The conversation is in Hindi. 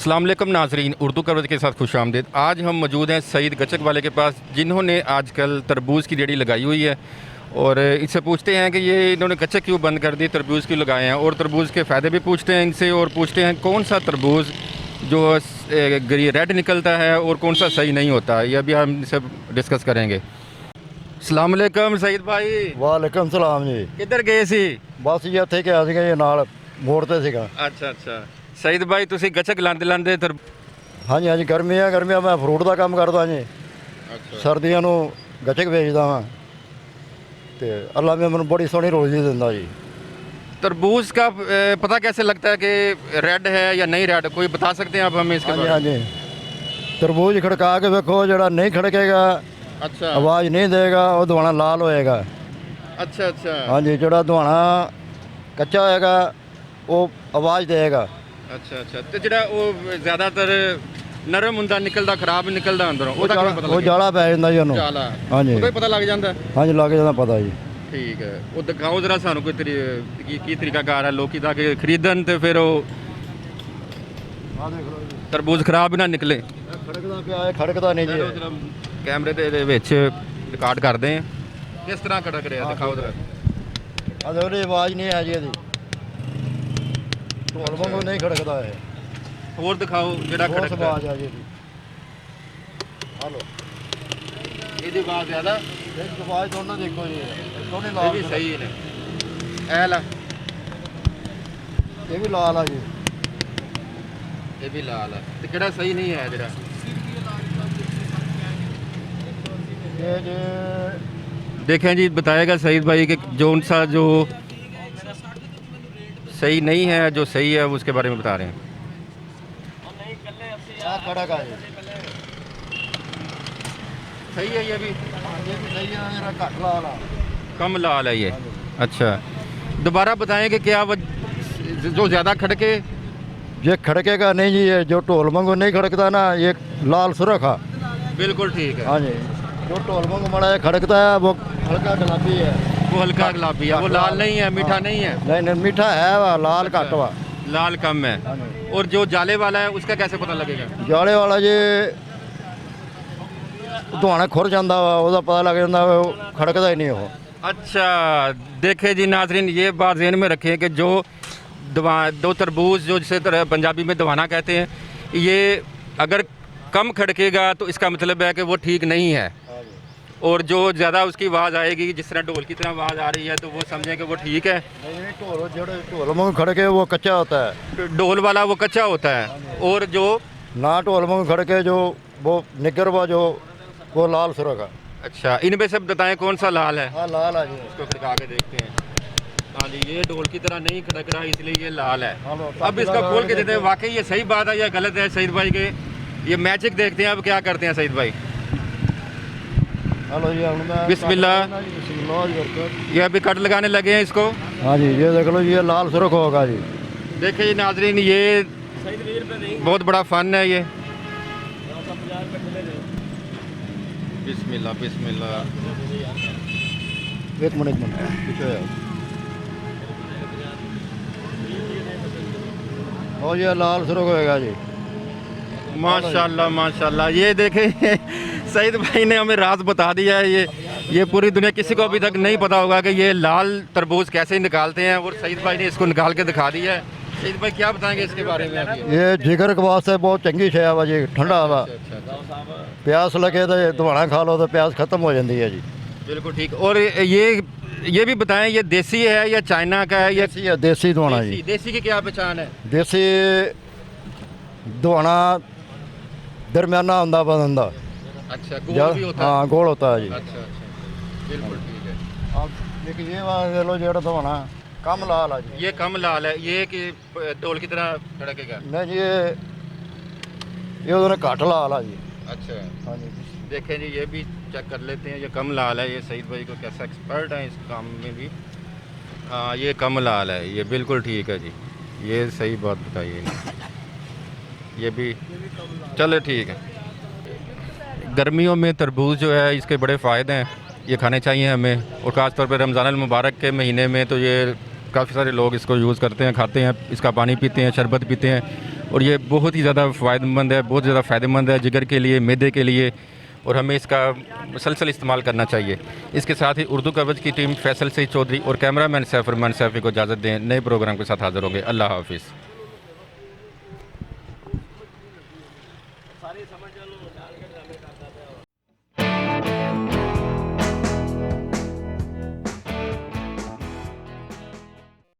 अस्सलाम वालेकुम नाजरीन, उर्दू कवरेज के साथ खुश आमदीद। आज हम मौजूद हैं सईद गचक वाले के पास, जिन्होंने आजकल तरबूज की रेडी लगाई हुई है। और इससे पूछते हैं कि ये इन्होंने गचक क्यों बंद कर दी, तरबूज क्यों लगाए हैं, और तरबूज के फ़ायदे भी पूछते हैं इनसे, और पूछते हैं कौन सा तरबूज जो रेड निकलता है और कौन सा सही नहीं होता। ये अभी हम इनसे डिस्कस करेंगे। अस्सलाम वालेकुम सईद भाई। वालेकुम सलाम जी। किधर गए सी? बस जी ਇੱਥੇ ਗਿਆ ਸੀਗਾ ਜੀ ਨਾਲ ਮੋੜ ਤੇ ਸੀਗਾ। ਅੱਛਾ ਸਈਦ ਭਾਈ, ਤੁਸੀਂ ਗੱਚਕ ਲਾਂਦੇ ਹਾਂਜੀ ਹਾਂਜੀ ਗਰਮੀਆਂ ਮੈਂ ਫਰੂਟ ਦਾ ਕੰਮ ਕਰਦਾ ਜੀ। ਸਰਦੀਆਂ ਨੂੰ ਗੱਚਕ ਵੇਚਦਾ ਵਾਂ ਤੇ ਅੱਲਾ ਮੈਨੂੰ ਬੜੀ ਸੋਹਣੀ ਰੋਜ਼ੀ ਦਿੰਦਾ ਜੀ। तरबूज का पता कैसे लगता है कि रेड है या नहीं रेड, कोई बता सकते हैं आप हमें इसके ਹਾਂਜੀ बारे में? ਹਾਂਜੀ ਤਰਬੂਜ ਖੜਕਾ ਕੇ ਵੇਖੋ, ਜਿਹੜਾ ਨਹੀਂ ਖੜਕੇਗਾ अच्छा ਆਵਾਜ਼ ਨਹੀਂ ਦੇਗਾ ਉਹ ਦੁਆਣਾ ਲਾਲ ਹੋਏਗਾ। अच्छा ਹਾਂਜੀ ਜਿਹੜਾ ਦੁਆਣਾ ਕੱਚਾ ਹੋਏਗਾ ਉਹ ਆਵਾਜ਼ ਦੇਗਾ। अच्छा तो ਜਿਹੜਾ ਉਹ ਜ਼ਿਆਦਾਤਰ ਨਰਮ ਹੁੰਦਾ, ਨਿਕਲਦਾ ਖਰਾਬ ਨਿਕਲਦਾ ਅੰਦਰੋਂ, ਉਹਦਾ ਕਿਵੇਂ ਪਤਾ ਉਹ ਲੱਗਦਾ? ਜਾਲਾ ਪੈ ਜਾਂਦਾ ਜੀ ਉਹਨੂੰ। ਜਾਲਾ, ਹਾਂਜੀ ਉਹਦਾ ਹੀ ਪਤਾ ਲੱਗ ਜਾਂਦਾ। ਹਾਂਜੀ ਲੱਗ ਜਾਂਦਾ ਪਤਾ ਜੀ। ਠੀਕ ਹੈ, ਉਹ ਦਿਖਾਓ ਜ਼ਰਾ ਸਾਨੂੰ ਕੋਈ ਕੀ ਤਰੀਕਾਕਾਰ ਹੈ ਲੋਕੀ ਦਾ ਕਿ ਖਰੀਦਣ ਤੇ ਫਿਰ ਉਹ ਆਹ ਦੇਖ ਲਓ ਜੀ, ਤਰਬੂਜ ਖਰਾਬ ਨਾ ਨਿਕਲੇ। ਖੜਕਦਾ ਪਿਆ ਹੈ, ਖੜਕਦਾ ਨਹੀਂ ਜੀ। ਕੈਮਰੇ ਦੇ ਵਿੱਚ ਰਿਕਾਰਡ ਕਰਦੇ ਆ ਕਿਸ ਤਰ੍ਹਾਂ ਖੜਕ ਰਿਹਾ, ਦਿਖਾਓ ਜ਼ਰਾ। ਆ ਦੇਖੋ ਜੀ, ਆਵਾਜ਼ ਨਹੀਂ ਆ ਜੀ ਇਹਦੀ, ਢੋਲ ਵਾਂਗੂ ਨਹੀਂ ਖੜਕਦਾ ਹੈ। ਹੋਰ ਦਿਖਾਓ ਜਿਹੜਾ ਬਹੁਤ ਖੜਕਦਾ ਆਵਾਜ਼ ਆ ਜੀ ਇਹਦੀ। ਹਲੋ, ਇਹਦੀ ਆਵਾਜ਼ ਜ਼ਿਆਦਾ, ਇੱਕ ਆਵਾਜ਼ ਦੋਨਾਂ ਦੀ ਇੱਕੋ ਜੀ ਹੈ। ਦੋਨੇ ਇਹ ਲਾਲ ਵੀ ਨੇ। ਸਹੀ ਨੇ। ਇਹ ਲਾ, ਇਹ ਵੀ ਲਾਲ ਆ ਜੀ। ਇਹ ਵੀ ਲਾਲ ਹੈ ਤੇ ਕਿਹੜਾ ਸਹੀ ਨਹੀਂ ਹੈ ਜਿਹੜਾ? ਇਹ ਜੇ देखें जी, बताएगा सईद भाई कि जौन सा जो सही नहीं है, जो सही है वो उसके बारे में बता रहे हैं। ਆ ਖੜਕ ਆ ਜੀ। सही है ये भी, ਇਹ ਵੀ ਸਹੀ ਆ, ਜਿਹੜਾ ਘੱਟ ਲਾਲ ਆ। कम लाल है ये। अच्छा, दोबारा बताएं कि क्या जो ज़्यादा खड़के? ਜੇ ਖੜਕੇਗਾ ਨਹੀਂ ਜੀ, ਇਹ ਜੋ ਢੋਲ ਵਾਂਗੂ ਨਹੀਂ ਖੜਕਦਾ ਨਾ, ਇਹ ਲਾਲ ਸੁਰਖ ਆ। बिल्कुल ठीक है, हाँ जी, जो ढोल वांगू माड़ा खड़कता है वो हल्का गुलाबी है। वो हल्का गुलाबी है, वो लाल नहीं है, मीठा नहीं है। नहीं मीठा है, वह लाल घट वा। लाल कम है। हाँ जी। और जो जाले वाला है उसका कैसे पता लगेगा? जाले वाला जी धुआना खुर जाता वा, उसका पता लग जाता वा, वो खड़कता ही नहीं वो। अच्छा, देखे जी नाजरीन, ये बात ज़हन में रखें कि जो दो तरबूज, जो जिसे पंजाबी में दवाना कहते हैं, ये अगर कम खड़केगा तो इसका मतलब है कि वो ठीक नहीं है। और जो ज़्यादा उसकी आवाज़ आएगी, जिस तरह ढोल की तरह आवाज़ आ रही है, तो वो समझें कि वो ठीक है। नहीं ढोल, जो ढोल वांगू खड़के वो कच्चा होता है। ढोल वाला वो कच्चा होता है, और जो ना ढोल वांगू खड़के जो वो निगर वा, जो वो लाल सुरख है। अच्छा, इनमें से बताएं कौन सा लाल है? हाँ लाल है जी। इसको खड़का के देखते हैं। हाँ जी, ये ढोल की तरह नहीं खड़क रहा, इसलिए ये लाल है। अब इसका खोल के देते हैं, वाकई ये सही बात है या गलत है सईद भाई के? ये मैजिक देखते हैं अब क्या करते हैं सईद भाई। हेलो जी, अब मैं बिस्मिल्लाह। बिस्मिल्लाह जी करके। ये अभी कट लगाने लगे हैं इसको। हाँ जी, ये देख लो जी, ये लाल सुरख होगा जी। देखिए जी नाजरीन, ये बहुत बड़ा फ़न है ये। बिस्मिल्लाह बिस्मिल्लाह। एक मिनट पीछे आओ। और ये लाल सुरख होएगा जी। माशाल्लाह माशाल्लाह, ये देखें सईद भाई ने हमें राज बता दिया है। ये पूरी दुनिया किसी को अभी तक नहीं पता होगा कि ये लाल तरबूज कैसे निकालते हैं, और सईद भाई ने इसको निकाल के दिखा दिया है। सईद भाई क्या बताएंगे इसके बारे में अभी? ये जिगर के वास्ते बहुत चंगी शे वा जी, ठंडा वा। प्यास लगे तो धुआना खा लो तो प्यास खत्म हो जाती है जी। बिल्कुल ठीक। और ये भी बताएं, ये देसी है या चाइना का है? देसी है, देसी धुआना जी। देसी की क्या पहचान है? देसी धुआना दरमियाना होता बदन का। अच्छा, गोल भी होता है? हाँ गोल होता है जी। अच्छा, बिल्कुल ठीक है। अब एक ये बात ले लो, जो धुआना कम लाल है जी। ये कम लाल है, ये कि ढोल की तरह खड़केगा? नहीं जी, ये उन्होंने घट लाल है जी। अच्छा, हाँ जी। देखें जी, ये भी चेक कर लेते हैं। ये कम लाल है, ये सईद भाई को कैसा एक्सपर्ट है इस काम में भी। हाँ, ये कम लाल है, ये बिल्कुल ठीक है जी, ये सही बात बताइए इन्होंने। ये भी चले ठीक है। गर्मियों में तरबूज जो है इसके बड़े फ़ायदे हैं, ये खाने चाहिए हमें, और ख़ास तौर पर रमज़ान मुबारक के महीने में तो ये काफ़ी सारे लोग इसको यूज़ करते हैं, खाते हैं, इसका पानी पीते हैं, शरबत पीते हैं। और ये बहुत ही ज़्यादा फ़ायदेमंद है, बहुत ज़्यादा फ़ायदेमंद है जिगर के लिए, मैदे के लिए, और हमें इसका मुसलसल इस्तेमाल करना चाहिए। इसके साथ ही उर्दू कवच की टीम फैसल सईद चौधरी और कैमरामैन सैफ रहमान सैफी को इजाज़त दें। नए प्रोग्राम के साथ हाज़िर होंगे। अल्लाह हाफिज़।